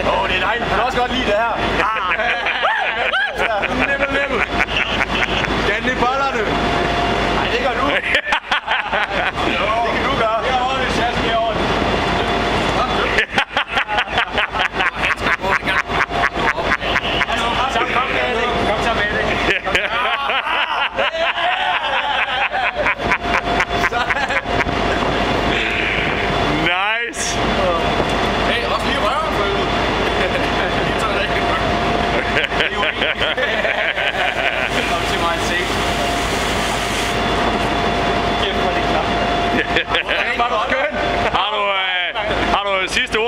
Det er dejligt. Jeg kan også godt lide det her. Nibbel. Kan de bollerne? Nej, det gør du. Det kan du gøre. Jeg har ordentligt chas med over det. Kom så med det. Nice! Hey, også lige røven for ud. Lige tager det ikke. Kom til mig en seng. Kæft, hvor det klart. Har du sidste